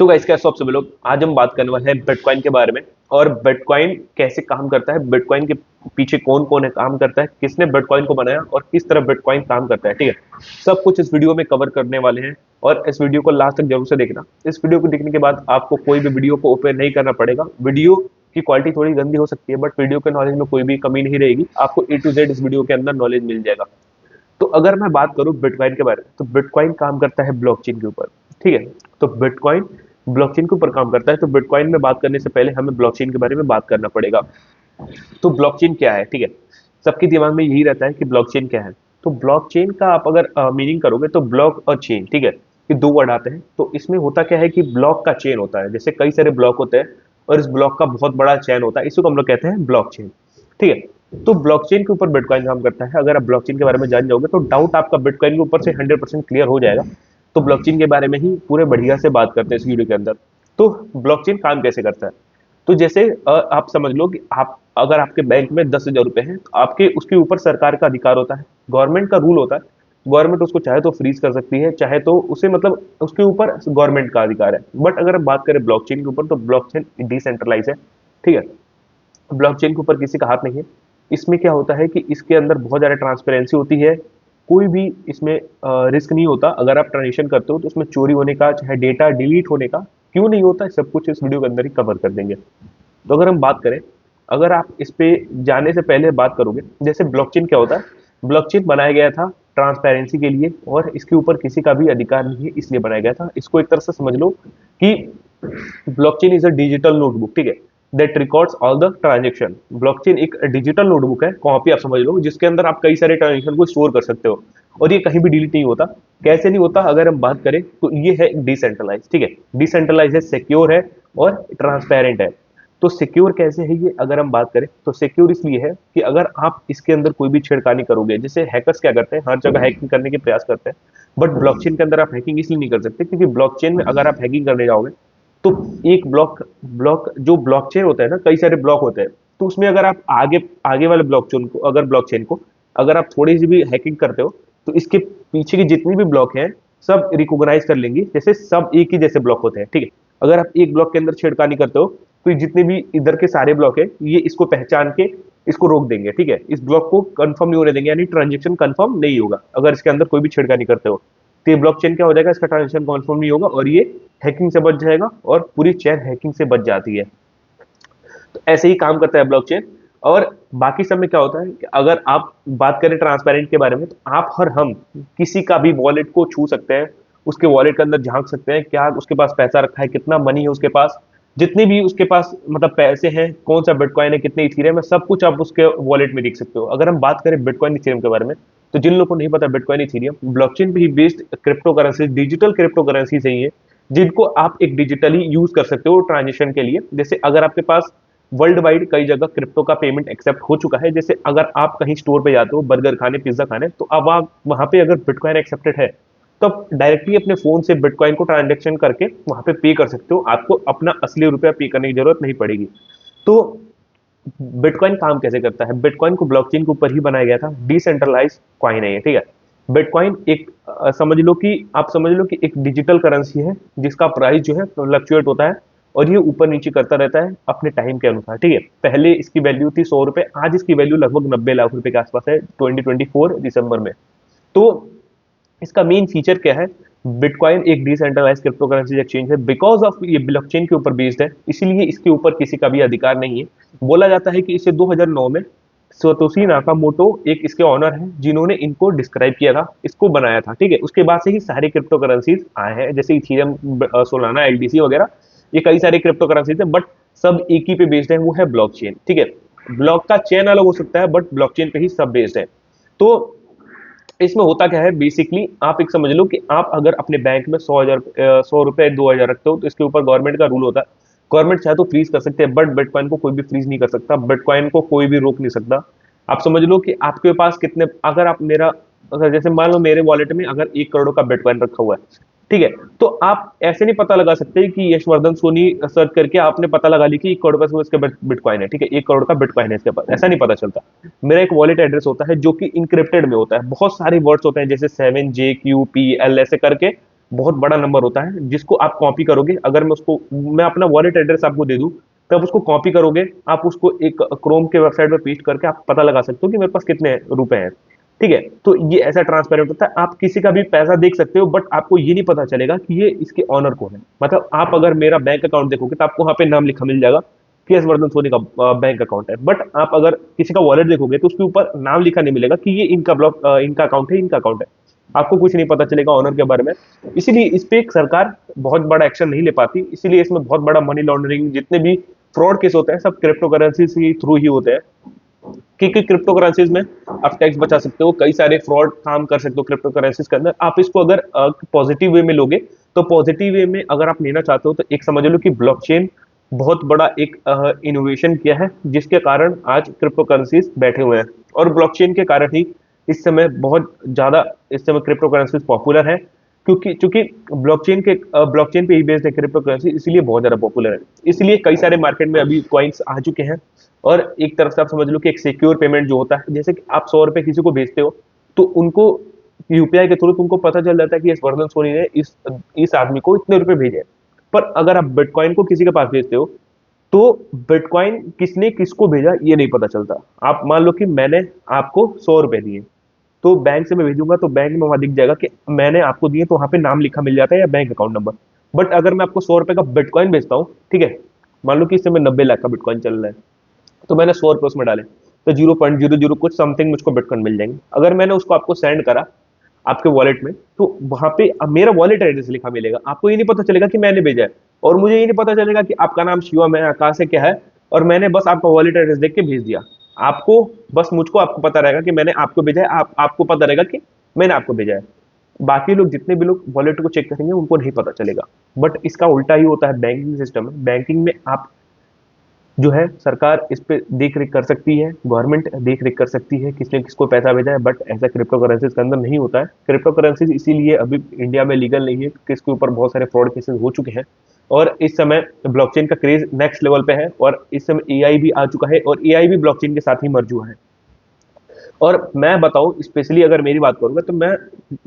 तो गाइस कैसे हो आप सभी लोग। आज हम बात करने वाले हैं बिटकॉइन के बारे में और बिटकॉइन कैसे काम करता है, बिटकॉइन के पीछे कौन कौन है काम करता है, किसने बिटकॉइन को बनाया और किस तरह बिटकॉइन काम करता है। ठीक है, सब कुछ इस वीडियो में कवर करने वाले हैं और इस वीडियो को लास्ट तक जरूर से देखना। इस वीडियो को देखने के बाद आपको कोई भी वीडियो को ओपन नहीं करना पड़ेगा। वीडियो की क्वालिटी थोड़ी गंदी हो सकती है बट वीडियो के नॉलेज में कोई भी कमी नहीं रहेगी। आपको ए टू जेड इस वीडियो के अंदर नॉलेज मिल जाएगा। तो अगर मैं बात करूं बिटकॉइन के बारे में, तो बिटकॉइन काम करता है ब्लॉकचेन के ऊपर। ठीक है, तो बिटकॉइन ब्लॉकचेन के ऊपर काम करता है। तो बिटकॉइन में बात करने से पहले हमें ब्लॉकचेन के बारे में बात करना पड़ेगा। तो ब्लॉकचेन क्या है? ठीक है, सबके दिमाग में यही रहता है कि ब्लॉकचेन क्या है। तो ब्लॉकचेन का आप अगर मीनिंग करोगे तो ब्लॉक और चेन, ठीक है, ये दो वर्ड आते हैं। तो इसमें होता क्या है कि ब्लॉक का चेन होता है, जैसे कई सारे ब्लॉक होते हैं और इस ब्लॉक का बहुत बड़ा चेन होता है, इसको हम लोग कहते हैं ब्लॉकचेन। ठीक है, तो ब्लॉकचेन के ऊपर बिटकॉइन काम करता है। अगर आप ब्लॉकचेन के बारे में जान जाओगे तो डाउट आपका बिटकॉइन के ऊपर से 100% क्लियर हो जाएगा। तो ब्लॉकचेन के बारे में ही पूरे बढ़िया से बात करते हैं इस वीडियो के अंदर। तो ब्लॉकचेन काम कैसे करता है? तो जैसे आप समझ लो कि आप अगर आपके बैंक में 10,000 रुपए हैं तो आपके उसके ऊपर सरकार का अधिकार होता है, गवर्नमेंट का रूल होता है। गवर्नमेंट उसको चाहे तो फ्रीज कर सकती है, चाहे तो उसे मतलब उसके ऊपर गवर्नमेंट का अधिकार है। बट अगर हम बात करें ब्लॉकचेन के ऊपर तो ब्लॉकचेन डिसेंट्रलाइज है। ठीक है, ब्लॉकचेन के ऊपर किसी का हाथ नहीं है। इसमें क्या होता है कि इसके अंदर बहुत ज़्यादा ट्रांसपेरेंसी होती है। कोई भी इसमें रिस्क नहीं होता। अगर आप ट्रांजेक्शन करते हो तो उसमें चोरी होने का चाहे डेटा डिलीट होने का क्यों नहीं होता है, सब कुछ इस वीडियो के अंदर ही कवर कर देंगे। तो अगर हम बात करें, अगर आप इस पे जाने से पहले बात करोगे, जैसे ब्लॉकचेन क्या होता है। ब्लॉकचेन बनाया गया था ट्रांसपेरेंसी के लिए और इसके ऊपर किसी का भी अधिकार नहीं है, इसलिए बनाया गया था। इसको एक तरह से समझ लो कि blockchain is a digital notebook, ठीक है, that records all the transaction. Blockchain एक डिजिटल नोटबुक है, कॉपी आप समझ लो, जिसके अंदर आप कई सारे ट्रांजेक्शन को स्टोर कर सकते हो और ये कहीं भी डिलीट नहीं होता। कैसे नहीं होता? अगर हम बात करें तो ये है डिसेंट्रलाइज। ठीक है, डिसेंट्रलाइज है, सिक्योर है और ट्रांसपेरेंट है। तो सिक्योर कैसे है ये अगर हम बात करें तो सिक्योर इसलिए है कि अगर आप इसके अंदर कोई भी छेड़खानी करोगे, जैसे हैकर्स क्या करते हैं, हर जगह हैकिंग करने के प्रयास करते हैं। बट ब्लॉकचेन के अंदर आप हैकिंग इसलिए नहीं कर सकते क्योंकि ब्लॉकचेन में अगर आप हैकिंग करने जाओगे तो एक ब्लॉक ब्लॉक जो ब्लॉकचेन होता है ना, कई सारे ब्लॉक होते हैं। तो उसमें अगर आप आगे आगे वाले ब्लॉकचेन को अगर आप थोड़ी सी भी हैकिंग करते हो तो इसके पीछे की जितनी भी ब्लॉक हैं सब रिकॉग्नाइज कर लेंगी, जैसे सब एक ही जैसे ब्लॉक होते हैं। ठीक है, अगर आप एक ब्लॉक के अंदर छेड़खानी करते हो तो जितने भी इधर के सारे ब्लॉक है ये इसको पहचान के इसको रोक देंगे। ठीक है, इस ब्लॉक को कंफर्म नहीं होने देंगे, यानी ट्रांजेक्शन कंफर्म नहीं होगा अगर इसके अंदर कोई भी छेड़खानी करते हो। तो ये ब्लॉकचेन क्या हो जाएगा, इसका ट्रांजेक्शन कंफर्म नहीं होगा और ये हैकिंग से बच जाएगा और पूरी चेन हैकिंग से बच जाती है। तो ऐसे ही काम करता है ब्लॉकचेन। और बाकी सब में क्या होता है कि अगर आप बात करें ट्रांसपेरेंट के बारे में तो आप और हम किसी का भी वॉलेट को छू सकते हैं, उसके वॉलेट के अंदर झांक सकते हैं, क्या उसके पास पैसा रखा है, कितना मनी है उसके पास, जितनी भी उसके पास मतलब पैसे हैं, कौन सा बिटकॉइन है, कितने इथीरियम है, सब कुछ आप उसके वॉलेट में देख सकते हो। अगर हम बात करें बिटकॉइन इथीरियम के बारे में तो जिन लोगों को नहीं पता, बिटकॉइन इथीरियम ब्लॉकचेन पे ही based crypto currency, digital crypto currency ही है जिनको आप एक डिजिटली यूज कर सकते हो ट्रांजेक्शन के लिए। जैसे अगर आपके पास वर्ल्ड वाइड कई जगह क्रिप्टो का पेमेंट एक्सेप्ट हो चुका है, जैसे अगर आप कहीं स्टोर पे जाते हो बर्गर खाने, पिज्जा खाने, तो अब आप वहां पे अगर बिटकॉइन एक्सेप्टेड है तो आप डायरेक्टली अपने फोन से बिटकॉइन को ट्रांजेक्शन करके वहां पे पे कर सकते हो। आपको अपना असली रुपया पे करने की जरूरत नहीं पड़ेगी। तो बिटकॉइन काम कैसे करता है? बिटकॉइन को ब्लॉकचेन के ऊपर ही बनाया गया था, डिसेंट्रलाइज कॉइन है ये। ठीक है, बिटकॉइन एक समझ लो कि एक डिजिटल करेंसी है जिसका प्राइस जो है फ्लक्चुएट होता है और ये ऊपर नीचे करता रहता है अपने टाइम के अनुसार। ठीक है, पहले इसकी वैल्यू थी 100 रुपए, आज इसकी वैल्यू लगभग 90 लाख रुपए के आसपास है 2024 दिसंबर में। तो इसका मेन फीचर क्या है? बिटकॉइन एक डिसेंट्रलाइज क्रिप्टो करेंसी एक्सचेंज है। बिकॉज ऑफ ये ब्लॉकचेन के ऊपर बेस्ड है इसीलिए इसके ऊपर किसी का भी अधिकार नहीं है। बोला जाता है कि इसे 2009 में सतोशी नाकामोटो एक इसके ऑनर हैं जिन्होंने इनको डिस्क्राइब किया था, इसको बनाया था। ठीक है, उसके बाद से ही सारे क्रिप्टो करेंसीज आए हैं, जैसे इथीरियम, सोलाना, एलडीसी वगैरह, ये कई सारे क्रिप्टो करेंसीज है बट सब एक ही पे बेस्ड है, वो है ब्लॉकचेन। ठीक है, ब्लॉक का चेन अलग हो सकता है बट ब्लॉकचेन पे ही सब बेस्ड है। तो इसमें होता क्या है, बेसिकली आप एक समझ लो कि आप अगर अपने बैंक में 100 रुपए 2,000 रखते हो तो इसके ऊपर गवर्नमेंट का रूल होता है। गवर्नमेंट चाहे तो फ्रीज कर सकते हैं बट बिटकॉइन को कोई भी फ्रीज नहीं कर सकता, बिटकॉइन को कोई भी रोक नहीं सकता। आप समझ लो कि आपके पास कितने, अगर आप मेरा, अगर जैसे मान लो मेरे वॉलेट में अगर 1 करोड़ का बिटकॉइन रखा हुआ है, ठीक है, तो आप ऐसे नहीं पता लगा सकते कि यशवर्धन सोनी सर्च करके आपने पता लगा ली कि 1 करोड़ का इसका बिटकॉइन है। ठीक है, 1 करोड़ का बिटकॉइन है इसके पास, ऐसा नहीं पता चलता। मेरा एक वॉलेट एड्रेस होता है जो कि इनक्रिप्टेड में होता है, बहुत सारे वर्ड्स होते हैं जैसे 7JQPL ऐसे करके बहुत बड़ा नंबर होता है जिसको आप कॉपी करोगे। अगर मैं अपना वॉलेट एड्रेस आपको दे दूं, तब उसको कॉपी करोगे, आप उसको एक क्रोम के वेबसाइट पर पेस्ट करके आप पता लगा सकते हो कि मेरे पास कितने रुपए हैं। ठीक है, तो ये ऐसा ट्रांसपेरेंट होता है, आप किसी का भी पैसा देख सकते हो, बट आपको ये नहीं पता चलेगा कि ये इसके ऑनर कौन है। मतलब आप अगर मेरा बैंक अकाउंट देखोगे तो आपको वहां पे नाम लिखा मिल जाएगा कि यस वर्धन सोनी का बैंक अकाउंट है, बट आप अगर किसी का वॉलेट देखोगे तो उसके ऊपर नाम लिखा नहीं मिलेगा कि ये इनका अकाउंट है, इनका अकाउंट है। आपको कुछ नहीं पता चलेगा ऑनर के बारे में। इसीलिए इस पे एक सरकार बहुत बड़ा एक्शन नहीं ले पाती, इसीलिए इसमें बहुत बड़ा मनी लॉन्ड्रिंग, जितने भी फ्रॉड केस होते हैं सब क्रिप्टो करेंसी के थ्रू ही होते हैं। क्योंकि क्रिप्टो करेंसीज में आप टैक्स बचा सकते हो, कई सारे फ्रॉड काम कर सकते हो क्रिप्टो करेंसीज के अंदर। आप इसको अगर पॉजिटिव वे में लोगे, तो पॉजिटिव वे में अगर आप लेना चाहते हो तो एक समझ लो कि ब्लॉकचेन बहुत बड़ा एक इनोवेशन किया है, जिसके कारण आज क्रिप्टो करेंसीज बैठे हुए हैं। और ब्लॉकचेन के कारण ही इस समय बहुत ज्यादा इस समय क्रिप्टो करेंसीज पॉपुलर है, क्योंकि चूंकि ब्लॉकचेन पे ही बेस्ड है क्रिप्टो करेंसी, इसलिए बहुत ज्यादा पॉपुलर है। इसलिए कई सारे मार्केट में अभी कॉइन्स आ चुके हैं। और एक तरफ से आप समझ लो कि एक सिक्योर पेमेंट जो होता है, जैसे कि आप 100 रुपए किसी को भेजते हो, तो उनको यूपीआई के थ्रू तुमको पता चल जाता है कि इस वर्धन सोनी ने इस आदमी को इतने रुपए भेजे हैं। पर अगर आप बिटकॉइन को किसी के पास भेजते हो, तो बिटकॉइन किसने किसको भेजा ये नहीं पता चलता। आप मान लो कि मैंने आपको 100 रुपए दिए, तो बैंक से मैं भेजूंगा तो बैंक में वहां दिख जाएगा कि मैंने आपको दिए, तो वहां पे नाम लिखा मिल जाता है या बैंक अकाउंट नंबर। बट अगर मैं आपको 100 रुपए का बिटकॉइन भेजता हूँ, ठीक है, मान लो कि इस समय 90 लाख का बिटकॉइन चल रहा है, तो मैंने 100 रुपए उसमें डाले, तो 0.00 कुछ समथिंग मुझको बिटकॉइन मिल जाएंगे। अगर मैंने उसको आपको सेंड करा आपके वॉलेट में, तो वहां पे अब मेरा वॉलेट एड्रेस लिखा मिलेगा, आपको ये नहीं पता चलेगा कि मैंने भेजा है। और मुझे ये नहीं पता चलेगा कि आपका नाम शिवम है, आकाश है, क्या है, और मैंने बस आपका वॉलेट एड्रेस देख के भेज दिया। आपको बस मुझको आपको पता रहेगा कि मैंने आपको भेजा है, आपको पता रहेगा कि मैंने आपको भेजा है। बाकी लोग जितने भी लोग वॉलेट को चेक करेंगे उनको नहीं पता चलेगा। बट इसका उल्टा ही होता है बैंकिंग सिस्टम में। बैंकिंग में आप जो है सरकार इस पे देख रेख कर सकती है, गवर्नमेंट देख रेख कर सकती है किसने किसको पैसा भेजा है, बट ऐसा क्रिप्टो करेंसीज के अंदर नहीं होता है। क्रिप्टो करेंसीज इसीलिए अभी इंडिया में लीगल नहीं है क्योंकि इसके ऊपर बहुत सारे फ्रॉड केसेस हो चुके हैं। और इस समय ब्लॉकचेन का क्रेज नेक्स्ट लेवल पे है, और इस समय एआई भी आ चुका है, और एआई भी ब्लॉकचेन के साथ ही मर्ज हुआ है। और मैं बताऊं, स्पेशली अगर मेरी बात करूंगा, तो मैं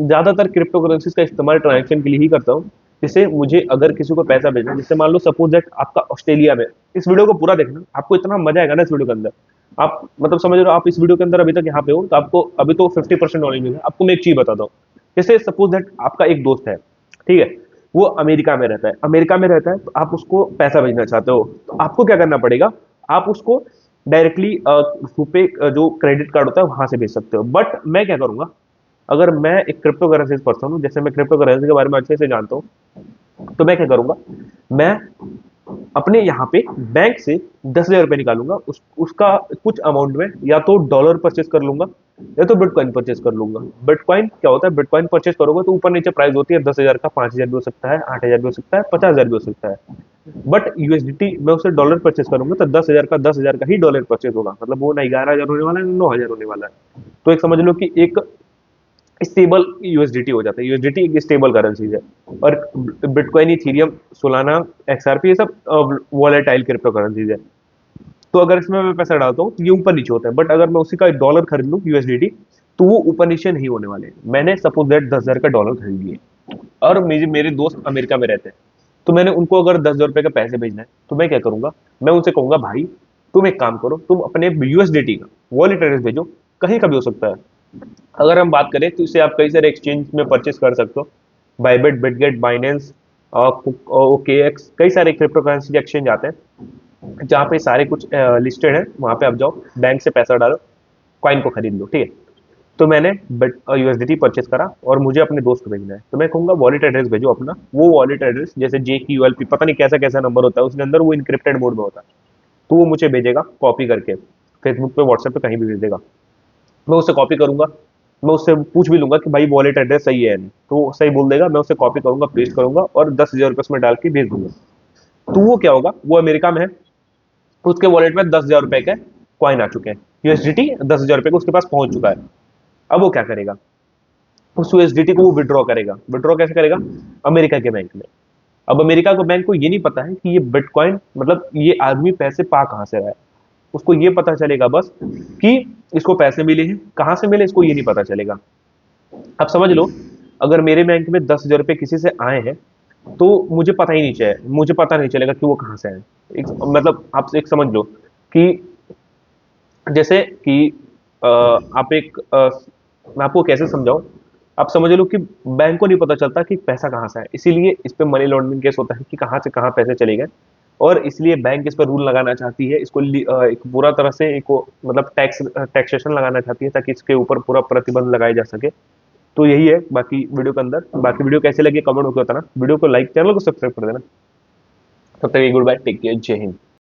ज्यादातर क्रिप्टो करेंसीज का इस्तेमाल ट्रांजेक्शन के लिए ही करता हूँ। जैसे मुझे अगर किसी को पैसा भेजना है, जैसे मान लो सपोज दैट आपका ऑस्ट्रेलिया में, इस वीडियो को पूरा देखना, आपको इतना मजा आएगा ना इस वीडियो के अंदर। आप मतलब समझ रहे हो, आप इस वीडियो के अंदर अभी तक यहाँ पे हो, तो आपको अभी तो 50% नॉलेज मिलेगा। आपको मैं एक चीज बताता हूँ। जैसे सपोज दैट आपका एक दोस्त है, ठीक है, वो अमेरिका में रहता है, तो आप उसको पैसा भेजना चाहते हो, तो आपको क्या करना पड़ेगा, आप उसको डायरेक्टली रुपए जो क्रेडिट कार्ड होता है वहां से भेज सकते हो। बट मैं क्या करूंगा, अगर मैं एक क्रिप्टो करेंसी पर्सन हूँ, जैसे मैं क्रिप्टो करेंसी के बारे में अच्छे से जानता हूँ, तो मैं क्या करूंगा, मैं अपने यहाँ पे बैंक से 10,000 रुपए निकालूंगा, उसका कुछ अमाउंट में या तो डॉलर परचेस कर लूंगा या तो बिटकॉइन परचेस कर लूंगा। बिटकॉइन क्या होता है, बिटकॉइन परचेस करोगे तो ऊपर नीचे प्राइस होती है 10,000 का, 5,000 भी हो सकता है, 8,000 भी हो सकता है, 50,000 भी हो सकता है। बट यूएसडीटी मैं उसे डॉलर परचेस करूंगा तो 10,000 का ही डॉलर परचेस होगा, मतलब वो ना 11,000 होने वाला है ना 9,000 होने वाला है। तो एक समझ लो कि एक स्टेबल यूएसडीटी हो जाता है। यूएसडीटी एक स्टेबल करेंसी है। और बिटकॉइन, इथेरियम, सोलाना, एक्सआरपी, ये सब वॉलेटाइल क्रिप्टो करेंसीज है। तो अगर इसमें मैं पैसा डालता हूँ तो ये ऊपर नीचे होता है, बट अगर मैं उसी का डॉलर खरीद लूँ यूएसडीटी, तो वो ऊपर नीचे नहीं होने वाले। मैंने सपोज दैट 10,000 का डॉलर खरीद लिए, और मेरे दोस्त अमेरिका में रहते हैं, तो मैंने उनको अगर 10,000 रुपए का पैसे भेजना है, तो मैं क्या करूंगा, मैं उनसे कहूंगा भाई तुम एक काम करो, तुम अपने यूएसडीटी का वॉलेट एड्रेस भेजो, कहीं का भी हो सकता है। अगर हम बात करें तो इसे आप कई सारे एक्सचेंज में परचेस कर सकते हो, बाइबिट, बिटगेट, बाइनेंस, ओकेएक्स, कई सारे क्रिप्टो करेंसी के एक्सचेंज आते हैं जहाँ पे सारे कुछ लिस्टेड है। वहां पे आप जाओ, बैंक से पैसा डालो, कॉइन को खरीद लो, ठीक है। तो मैंने यूएसडीटी परचेस करा और मुझे अपने दोस्त को भेजना है, तो मैं कहूंगा वॉलेट एड्रेस भेजो अपना। वो वॉलेट एड्रेस जैसे JQLP पता नहीं कैसा कैसा नंबर होता है उसके अंदर, वो इनक्रिप्टेड मोड में होता है, तो वो मुझे भेजेगा कॉपी करके, फेसबुक पे, व्हाट्सएप पे, कहीं भी भेज देगा। मैं उससे कॉपी करूंगा, मैं उससे पूछ भी लूंगा कि भाई वॉलेट एड्रेस सही है या नहीं, तो वो सही बोल देगा। मैं उसे कॉपी करूंगा, पेस्ट करूंगा और 10,000 रुपये उसमें डाल के भेज दूंगा। तो वो क्या होगा, वो अमेरिका में है, उसके वॉलेट में 10,000 रुपए के कॉइन आ चुके हैं, यूएसडीटी 10,000 रुपए को उसके पास पहुंच चुका है। अब वो क्या करेगा, उस यूएसडीटी को वो विड्रॉ करेगा। विड्रॉ कैसे करेगा, अमेरिका के बैंक में। अब अमेरिका के बैंक को ये नहीं पता है कि ये बिटकॉइन, मतलब ये आदमी पैसे पा कहां से रहा है। उसको ये पता चलेगा बस कि इसको पैसे मिले हैं, कहां से मिले इसको ये नहीं पता चलेगा। अब समझ लो अगर मेरे बैंक में 10,000 रुपये किसी से आए हैं, तो मुझे पता नहीं चलेगा कि वो कहाँ से आए। मतलब आप एक समझ लो कि जैसे कि आप मैं आपको कैसे समझाऊं। आप समझ लो कि बैंक को नहीं पता चलता कि पैसा कहाँ से है, इसीलिए इस पे मनी लॉन्ड्रिंग केस होता है कि कहाँ से कहाँ पैसे चले गए। और इसलिए बैंक इस पर रूल लगाना चाहती है, इसको एक पूरा तरह से एक मतलब टैक्सेशन लगाना चाहती है, ताकि इसके ऊपर पूरा प्रतिबंध लगाया जा सके। तो यही है बाकी वीडियो के अंदर। बाकी वीडियो कैसे लगी कमेंट होकर बताना, वीडियो को लाइक, चैनल को सब्सक्राइब कर देना। तब तक गुड बाय, टेक केयर, जय हिंद।